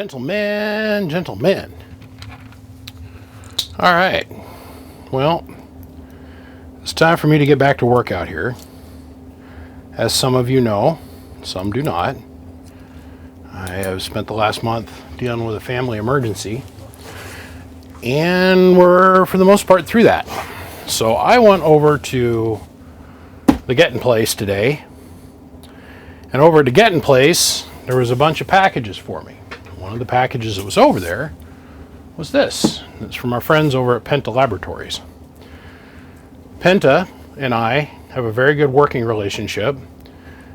Gentlemen, gentlemen. All right. Well, it's time for me to get back to work out here. As some of you know, some do not. I have spent the last month dealing with a family emergency, and we're, for the most part, through that. So I went over to the Getting Place today, and over at the Getting Place, there was a bunch of packages for me. One of the packages that was over there was this. It's from our friends over at Penta Laboratories. Penta and I have a very good working relationship,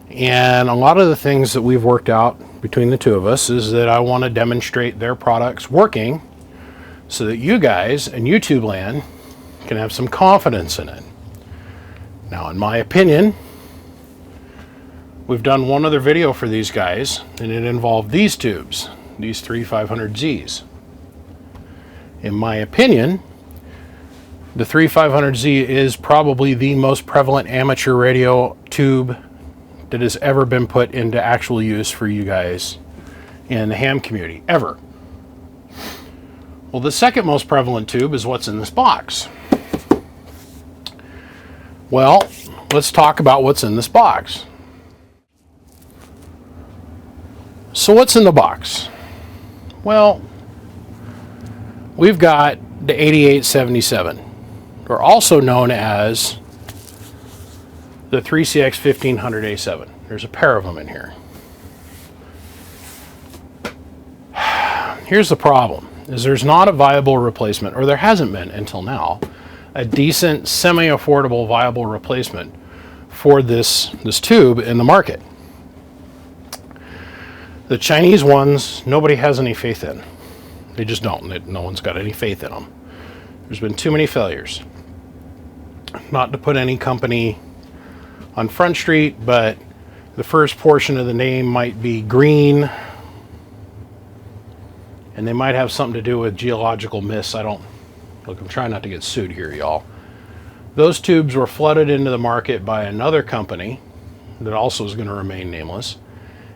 and a lot of the things that we've worked out between the two of us is that I want to demonstrate their products working so that you guys in YouTube land can have some confidence in it. Now, in my opinion, we've done one other video for these guys, and it involved these tubes, these 3500Zs. In my opinion, the 3500Z is probably the most prevalent amateur radio tube that has ever been put into actual use for you guys in the ham community, ever. Well, the second most prevalent tube is what's in this box. Well, let's talk about what's in this box. So what's in the box? Well, we've got the 8877, or also known as the 3cx1500a7. There's a pair of them in here. Here's the problem, is there's not a viable replacement, or there hasn't been until now, a decent, semi-affordable, viable replacement for this tube in the market. The Chinese ones, nobody has any faith in. They just don't. No one's got any faith in them. There's been too many failures. Not to put any company on Front Street, but the first portion of the name might be green, and they might have something to do with geological myths. Look, I'm trying not to get sued here, y'all. Those tubes were flooded into the market by another company that also is going to remain nameless,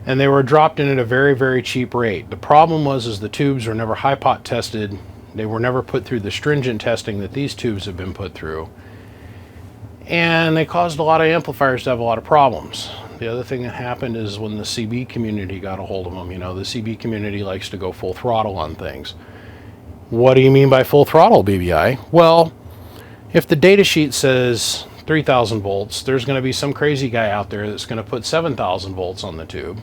and they were dropped in at a very, very cheap rate. The problem was the tubes were never high-pot tested. They were never put through the stringent testing that these tubes have been put through. And they caused a lot of amplifiers to have a lot of problems. The other thing that happened is when the CB community got a hold of them, you know, the CB community likes to go full throttle on things. What do you mean by full throttle, BBI? Well, if the data sheet says 3,000 volts, there's going to be some crazy guy out there that's going to put 7,000 volts on the tube,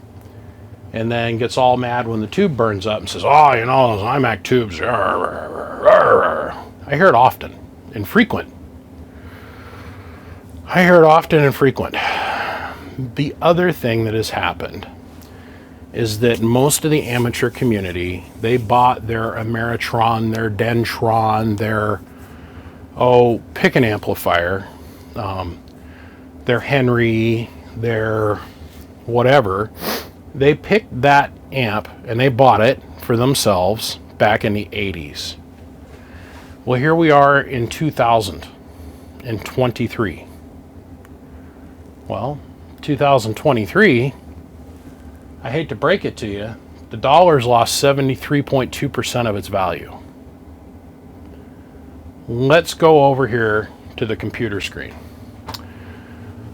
and then gets all mad when the tube burns up and says, oh, you know, those iMac tubes. I hear it often and frequent. The other thing that has happened is that most of the amateur community, they bought their Ameritron, their Dentron, their, pick an amplifier, their Henry, their whatever. They picked that amp and they bought it for themselves back in the 80s. Well, here we are in 2023. Well, 2023, I hate to break it to you, the dollar's lost 73.2% of its value. Let's go over here to the computer screen.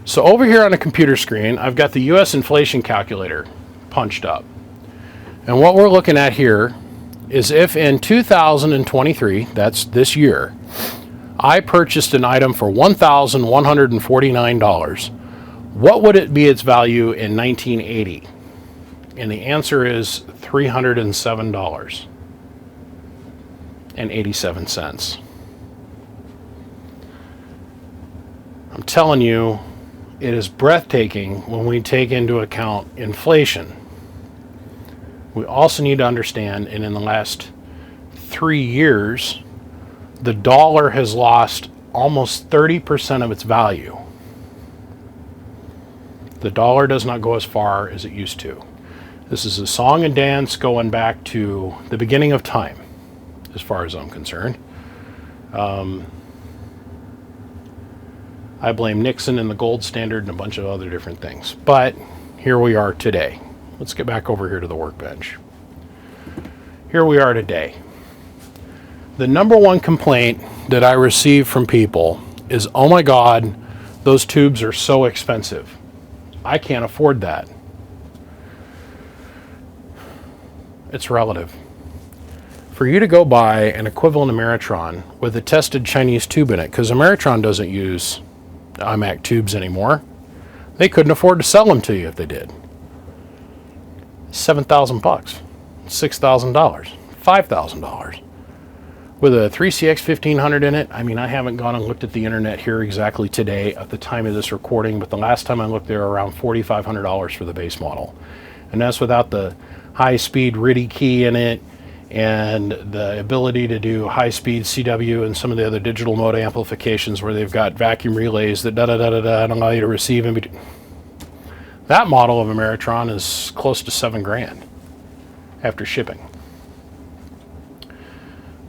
So over here on the computer screen, I've got the US inflation calculator punched up. And what we're looking at here is if in 2023, that's this year, I purchased an item for $1,149, what would it be its value in 1980? And the answer is $307.87. I'm telling you, it is breathtaking when we take into account inflation. We also need to understand, and in the last 3 years, the dollar has lost almost 30% of its value. The dollar does not go as far as it used to. This is a song and dance going back to the beginning of time, as far as I'm concerned. I blame Nixon and the gold standard and a bunch of other different things. But here we are today. Let's get back over here to the workbench. here we are today. The number one complaint that I receive from people is, oh my God, those tubes are so expensive. I can't afford that. It's relative. For you to go buy an equivalent Ameritron with a tested Chinese tube in it, because Ameritron doesn't use iMac tubes anymore, they couldn't afford to sell them to you if they did. $7,000, $6,000, $5,000. With a 3cx1500 in it, I mean, I haven't gone and looked at the internet here exactly today at the time of this recording, but the last time I looked, they were around $4,500 for the base model. And that's without the high-speed RIDI key in it and the ability to do high-speed CW and some of the other digital mode amplifications where they've got vacuum relays that and allow you to receive in between. That model of Ameritron is close to $7,000 after shipping.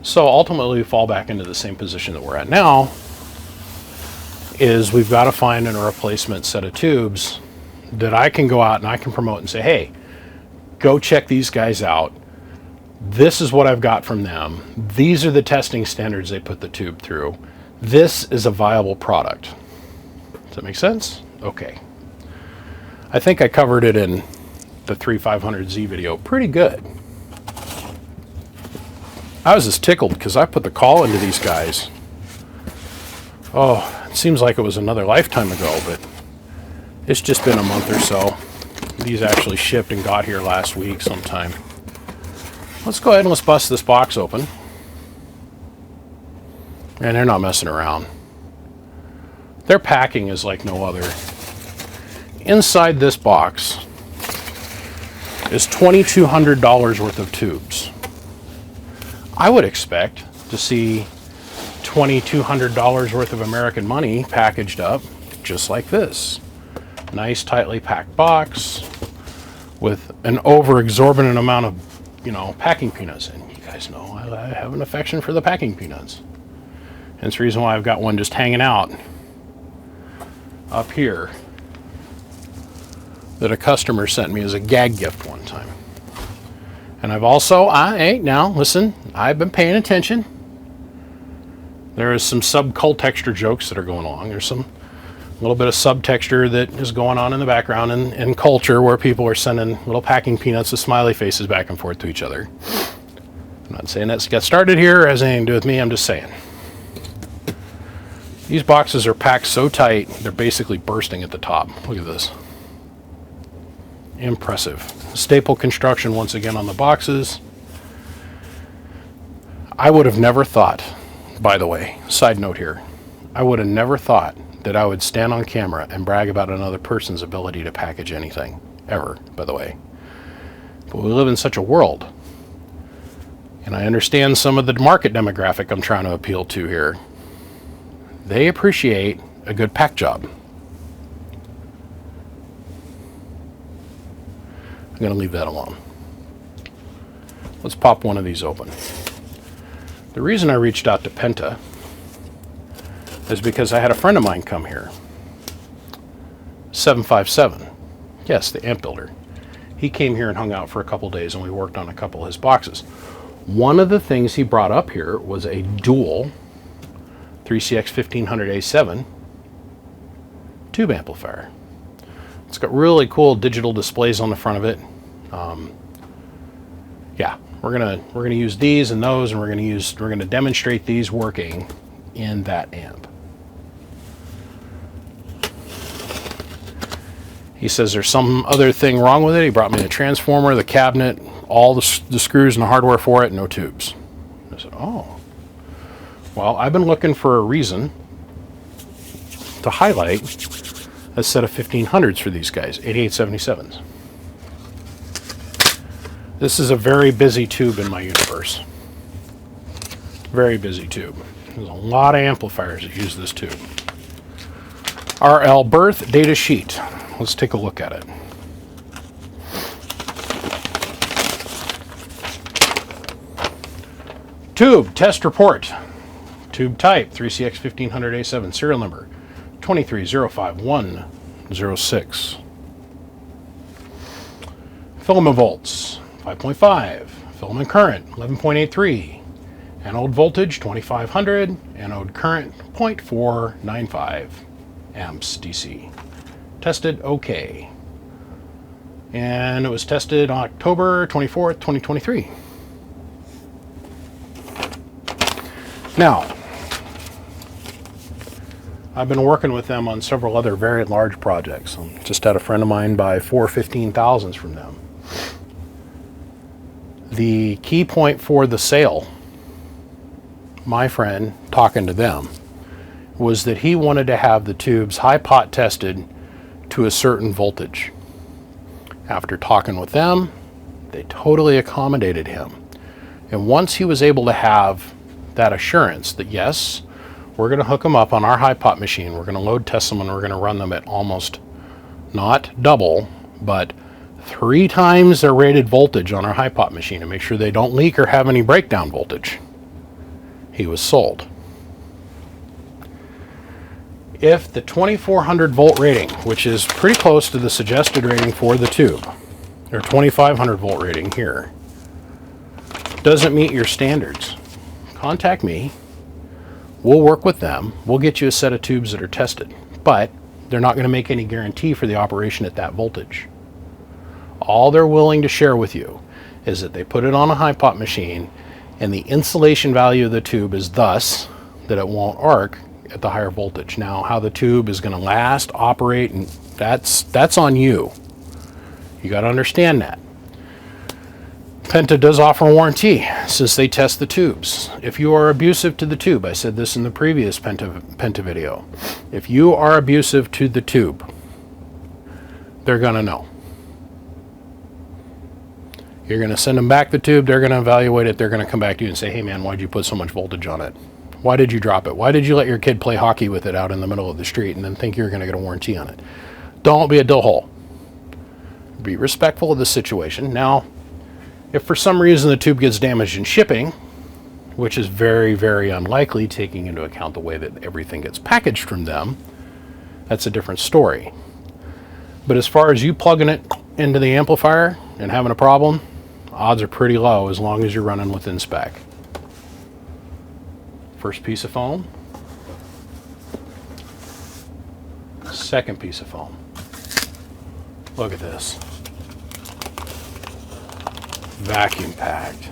So ultimately we fall back into the same position that we're at now, is we've got to find a replacement set of tubes that I can go out and I can promote and say, hey, go check these guys out. This is what I've got from them. These are the testing standards they put the tube through. This is a viable product. Does that make sense? Okay. I think I covered it in the 3500Z video pretty good. I was just tickled because I put the call into these guys. Oh, it seems like it was another lifetime ago, but it's just been a month or so. These actually shipped and got here last week sometime. Let's go ahead and let's bust this box open. And they're not messing around. Their packing is like no other. Inside this box is $2,200 worth of tubes. I would expect to see $2,200 worth of American money packaged up just like this. Nice, tightly packed box with an over-exorbitant amount of, packing peanuts. And you guys know I have an affection for the packing peanuts. And it's the reason why I've got one just hanging out up here that a customer sent me as a gag gift one time. And I've also, now listen, I've been paying attention. There is some subcultexture jokes that are going along. There's some little bit of subtexture that is going on in the background in culture where people are sending little packing peanuts with smiley faces back and forth to each other. I'm not saying that's got started here or has anything to do with me, I'm just saying. These boxes are packed so tight, they're basically bursting at the top. Look at this. Impressive. Staple construction once again on the boxes. I would have never thought, by the way, side note here, I would have never thought that I would stand on camera and brag about another person's ability to package anything, ever, by the way. But we live in such a world, and I understand some of the market demographic I'm trying to appeal to here. They appreciate a good pack job. I'm going to leave that alone. Let's pop one of these open. The reason I reached out to Penta is because I had a friend of mine come here. 757. Yes, the amp builder. He came here and hung out for a couple days and we worked on a couple of his boxes. One of the things he brought up here was a dual 3cx1500a7 tube amplifier. It's got really cool digital displays on the front of it. Yeah, we're gonna use these and those, and we're gonna demonstrate these working in that amp. He says there's some other thing wrong with it. He brought me the transformer, the cabinet, all the screws and the hardware for it, no tubes. I said, oh, well, I've been looking for a reason to highlight a set of 1500s for these guys, 8877s. This is a very busy tube in my universe. Very busy tube. There's a lot of amplifiers that use this tube. RL birth data sheet. Let's take a look at it. Tube test report. Tube type 3cx1500a7, serial number 2305106. Filament volts 5.5, Filament current 11.83. Anode voltage 2500. Anode current 0.495 amps DC. Tested okay. And it was tested on October 24th, 2023. Now, I've been working with them on several other very large projects. I just had a friend of mine buy 4 15,000s from them. The key point for the sale, my friend talking to them, was that he wanted to have the tubes high pot tested to a certain voltage. After talking with them, they totally accommodated him. And once he was able to have that assurance that yes, we're going to hook them up on our high pot machine, we're going to load test them, and we're going to run them at almost not double, but 3 times their rated voltage on our high pot machine to make sure they don't leak or have any breakdown voltage, he was sold. If the 2400 volt rating, which is pretty close to the suggested rating for the tube, or 2500 volt rating here, doesn't meet your standards, contact me. We'll work with them. We'll get you a set of tubes that are tested, but they're not going to make any guarantee for the operation at that voltage. All they're willing to share with you is that they put it on a high pot machine and the insulation value of the tube is thus that it won't arc at the higher voltage. Now, how the tube is going to last, operate, and that's on you. You got to understand that. Penta does offer a warranty since they test the tubes. If you are abusive to the tube, I said this in the previous Penta video, if you are abusive to the tube, they're going to know. You're going to send them back the tube, they're going to evaluate it, they're going to come back to you and say, hey man, why'd you put so much voltage on it? Why did you drop it? Why did you let your kid play hockey with it out in the middle of the street and then think you're going to get a warranty on it? Don't be a dillhole. Be respectful of the situation. Now, if for some reason the tube gets damaged in shipping, which is very, very unlikely taking into account the way that everything gets packaged from them, that's a different story. But as far as you plugging it into the amplifier and having a problem, odds are pretty low as long as you're running within spec. First piece of foam. Second piece of foam. Look at this. Vacuum packed.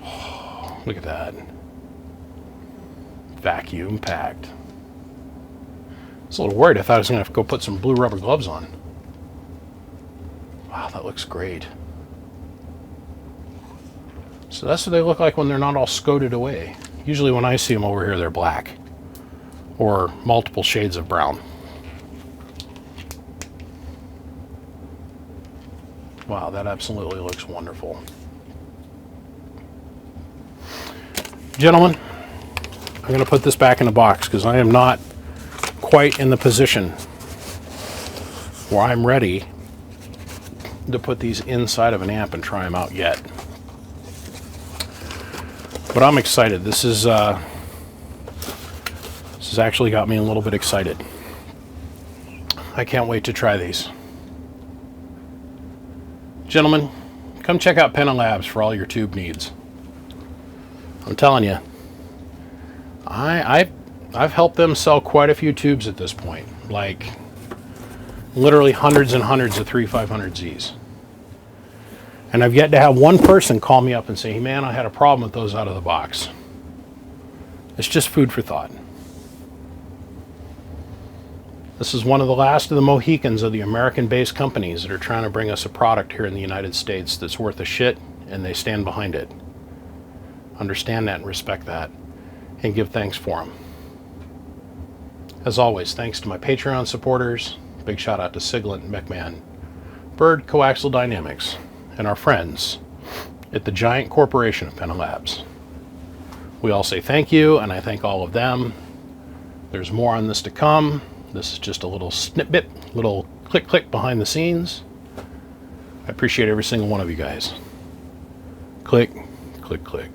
Oh, look at that. Vacuum packed. I was a little worried. I thought I was going to have to go put some blue rubber gloves on. Wow, that looks great. So that's what they look like when they're not all scoded away. Usually when I see them over here, they're black or multiple shades of brown. Wow, that absolutely looks wonderful. Gentlemen, I'm going to put this back in the box because I am not quite in the position where I'm ready to put these inside of an amp and try them out yet. But I'm excited. This has actually got me a little bit excited. I can't wait to try these. Gentlemen, come check out Penta Labs for all your tube needs. I'm telling you, I've helped them sell quite a few tubes at this point, like literally hundreds and hundreds of 3500Zs. And I've yet to have one person call me up and say, hey man, I had a problem with those out of the box. It's just food for thought. This is one of the last of the Mohicans of the American-based companies that are trying to bring us a product here in the United States that's worth a shit, and they stand behind it. Understand that and respect that, and give thanks for them. As always, thanks to my Patreon supporters. Big shout out to Siglant and McMahon, Bird Coaxial Dynamics, and our friends at the giant corporation of Penta Labs. We all say thank you, and I thank all of them. There's more on this to come. This is just a little snippet, little click behind the scenes. I appreciate every single one of you guys. Click, click, click.